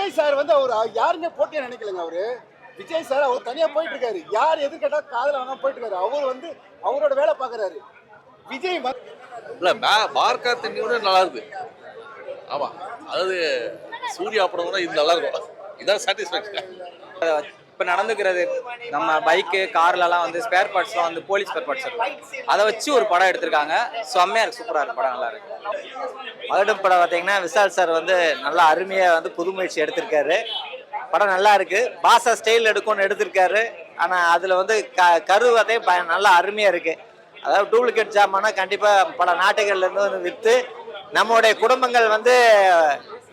Vijay sir வந்து அவர் யாருமே போட்டியா நினைக்கலங்க. அவரு விஜய் சார் அவர் தனியா போயிட்டு இருக்காரு. யார் எது கேட்டா காதல வாங்க போயிட்டு இருக்காரு. அவர் வந்து அவரோட வேலை பாக்குறாரு. விஜய் இல்ல பார்க்கா தண்ணியோட நல்லா இருக்கு. ஆமா, அதாவது சூர்யா படம் கூட இது நல்லா இருக்கும். இதான் சாட்டிஸ்ஃபேக்ஷன். இப்போ நடந்துக்கிறது நம்ம பைக்கு கார்லலாம் வந்து ஸ்பேர் பார்ட்ஸ்லாம் வந்து போலீஸ் ஸ்பேர் பார்ட்ஸ் இருக்கும். அதை வச்சு ஒரு படம் எடுத்திருக்காங்க. செம்மையாக இருக்கு, சூப்பராக இருக்கு, படம் நல்லா இருக்கு. மகடம் படம் பார்த்தீங்கன்னா விசால் சார் வந்து நல்லா அருமையாக வந்து புது முயற்சி எடுத்திருக்காரு. படம் நல்லா இருக்கு. பாசா ஸ்டைல் எடுக்கணும்னு எடுத்திருக்காரு. ஆனால் அதில் வந்து கரு அதே நல்லா அருமையாக இருக்கு. அதாவது டூப்ளிகேட் ஜாமானா கண்டிப்பாக பல நாட்டுகள்லேருந்து வந்து விற்று நம்மளுடைய குடும்பங்கள் வந்து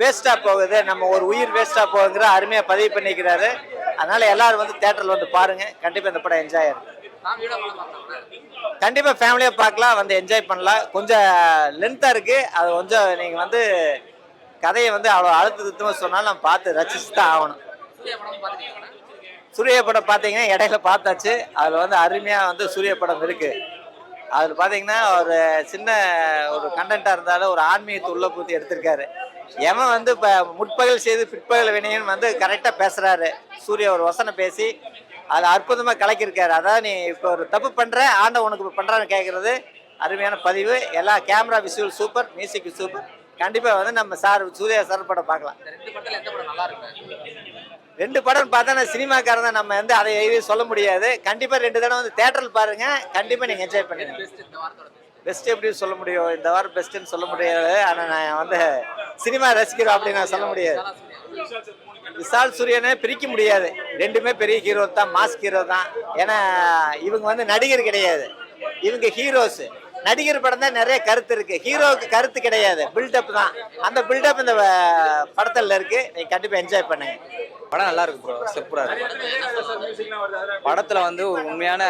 வேஸ்ட்டாக போகுது, நம்ம ஒரு உயிர் வேஸ்ட்டாக போகுங்கிற அருமையாக பதிவு பண்ணிக்கிறாரு. அதனால எல்லாரும் வந்து தியேட்டரில் வந்து பாருங்க. கண்டிப்பாக இந்த படம் என்ஜாய் ஆகும். கண்டிப்பாக ஃபேமிலியாக பார்க்கலாம், வந்து என்ஜாய் பண்ணலாம். கொஞ்சம் லென்த்தாக இருக்கு. அது கொஞ்சம் நீங்கள் வந்து கதையை வந்து அவ்வளோ அழுத்தமாக சொன்னாலும் நம்ம பார்த்து ரசிச்சு தான் ஆகணும். சூரிய படம் பார்த்தீங்கன்னா இடையில பார்த்தாச்சு. அதில் வந்து அருமையாக வந்து சூரிய படம் இருக்கு. அதில் பார்த்தீங்கன்னா ஒரு சின்ன ஒரு கண்டென்ட்டாக இருந்தாலும் ஒரு ஆன்மீகத்தை உள்ள பூத்தி எடுத்திருக்காரு. எவன் வந்து இப்போ முற்பகல் செய்து பிற்பகல் வினையன் வந்து கரெக்டாக பேசுகிறாரு. சூர்யா ஒரு வசனம் பேசி அதை அற்புதமாக கலக்கியிருக்காரு. அதாவது நீ இப்போ ஒரு தப்பு பண்ணுற ஆண்ட உனக்கு இப்போ பண்ணுறான்னு கேட்குறது அருமையான பதிவு. எல்லா camera visual super, music super. கண்டிப்பாக வந்து நம்ம சூர்யா சார் படம் பார்க்கலாம். ரெண்டு படம் பார்த்தா சினிமாக்காரன் தான், நம்ம வந்து அதை எழுதி சொல்ல முடியாது. கண்டிப்பாக 2 தடவை வந்து தேட்டரில் பாருங்க. கண்டிப்பாக நீங்கள் என்ஜாய் பண்ணுங்க. பெஸ்ட் எப்படி சொல்ல முடியும், இந்த வாரம் பெஸ்ட்டுன்னு சொல்ல முடியாது. ஆனால் நான் வந்து சினிமா ரசிக்கிறோம் அப்படின்னு நான் சொல்ல முடியாது. விசால் சூரியனே பிரிக்க முடியாது. ரெண்டுமே பெரிய ஹீரோ தான், மாஸ் ஹீரோ தான். ஏன்னா இவங்க வந்து நடிகர் கிடையாது, இவங்க ஹீரோஸ். நடிகர் படம் தான் நிறைய கருத்து இருக்கு, ஹீரோவுக்கு கருத்து கிடையாது, பில்டப் தான். அந்த பில்டப் இந்த படத்தில் இருக்கு. நீங்க கண்டிப்பா என்ஜாய் பண்ணுங்க. படம் நல்லா இருக்கு ப்ரோ, சூப்பரா இருக்கு. படத்துல வந்து ஒரு உண்மையான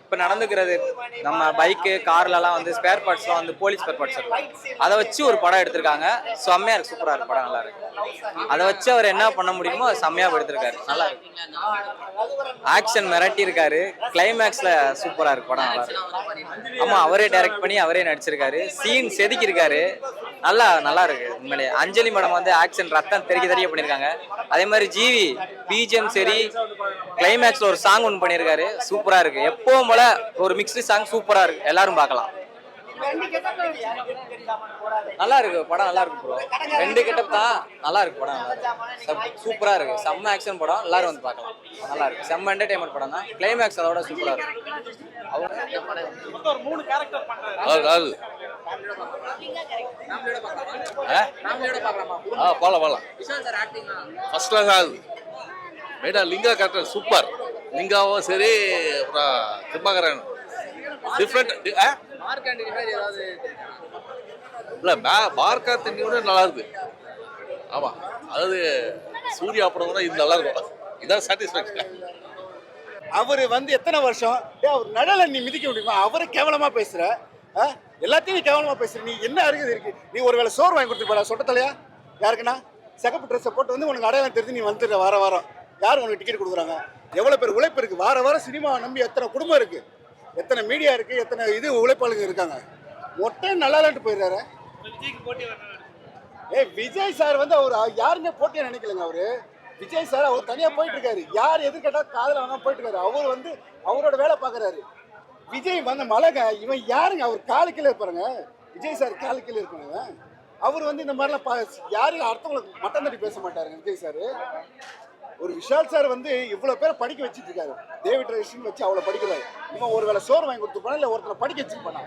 இப்ப நடந்துக்கிறது நம்ம பைக்கு கார்லலாம் வந்து ஸ்பேர் பார்ட்ஸ்லாம் வந்து போலீஸ் ஸ்பேர் பார்ட்ஸ் இருக்கும். அதை வச்சு ஒரு படம் எடுத்திருக்காங்க. செம்மையா இருக்கு, சூப்பரா இருக்கு, படம் நல்லா இருக்கு. அதை வச்சு அவர் என்ன பண்ண முடியுமோ செம்மையா எடுத்திருக்காரு, நல்லா இருக்கு. ஆக்ஷன் மிரட்டி இருக்காரு. கிளைமேக்ஸ்ல சூப்பரா இருக்கு, படம் நல்லா இருக்கு. ஆமா, அவரே டைரக்ட் பண்ணி அவரே நடிச்சிருக்காரு. சீன் செதுக்கி இருக்காரு. நல்லா இருக்கு உண்மையிலே. அஞ்சலி மேடம் வந்து ஆக்ஷன் ரத்தம் தெரிய பண்ணியிருக்காங்க. அதே மாதிரி ஜிவி பிஜிஎம் சரி, கிளைமேக்ஸ்ல ஒரு சாங் ஒன்று பண்ணியிருக்காரு, சூப்பரா இருக்கு. எப்பவும் போல ஒரு மிக்ஸ்டு சாங் சூப்பரா இருக்கு, எல்லாரும் பார்க்கலாம். நல்லா இருக்கு படம், நல்லா இருக்கு ப்ரோ. 2 கெட்டப் தான், நல்லா இருக்கு படம், சூப்பரா இருக்கு. செம்ம ஆக்ஷன் படம், எல்லாரும் வந்து பார்க்கலாம். நல்லா இருக்கு, செம்ம என்டர்டைன்மெண்ட் படம் தான். கிளைமேக்ஸ் அதோட சூப்பரா இருக்கு. Lingaa character super. லிங்காவும் சரி, அப்புறம் கிருபாகரன் டிஃப்ரெண்ட். இல்ல பார்க்கா தண்ணியோட நல்லா இருக்கு. ஆமா, அதாவது சூர்யா படம் கூட இது நல்லா இருக்கும். இதான் சாட்டிஸ்ஃபேக்ஷன். அவரு வந்து எத்தனை வருஷம் அவர் நடல நீ மிதிக்க முடியுமா? அவரை கேவலமா பேசுற, எல்லாத்தையும் நீ கேவலமா பேசுற. நீ என்ன இருக்கு? நீ ஒருவேளை சோறு வாங்கி கொடுத்துருப்பா சொட்டத்தலையா? யாருக்குன்னா சிகப்பு ட்ரெஸ்ஸை போட்டு வந்து உனக்கு அடையாளம் தெரிஞ்சு நீ வந்துடுற. வாரம் யார் உனக்கு டிக்கெட் கொடுக்குறாங்க? எவ்வளோ பேர் உழைப்பு இருக்கு. வாரம் சினிமாவை நம்பி எத்தனை குடும்பம் இருக்கு, எத்தனை மீடியா இருக்கு, எத்தனை உழைப்பாளங்க இருக்காங்க. மொட்டை நல்லா இல்லைன்ட்டு போயிடுறாரு. விஜய் சார் வந்து அவர் யாருமே போட்டியா நினைக்கலங்க. அவரு விஜய் சார் அவர் தனியா போயிட்டு இருக்காரு. யார் எது கேட்டா காதல வாங்க போயிட்டு இருக்காரு. அவர் வந்து அவரோட வேலை பாக்குறாரு. விஜய் வந்து மலைங்க, இவன் யாருங்க? அவர் காலு கீழே இருப்பாருங்க. விஜய் சார் காலு கீழே இருப்பாங்க. அவர் வந்து இந்த மாதிரிலாம் யாரும் அடுத்தவங்களுக்கு மட்டம் தட்டி பேச மாட்டாருங்க விஜய் சார். ஒரு விஷால் சார் வந்து இவ்வளவு பேரை படிக்க வச்சுட்டு இருக்காரு. டேவிட் ரேஷன் வச்சு அவ்வளவு படிக்கிறாரு. இவன் ஒருவேளை சோறு வாங்கி கொடுத்து போனா இல்ல ஒருத்தரை படிக்க வச்சுட்டு போனா.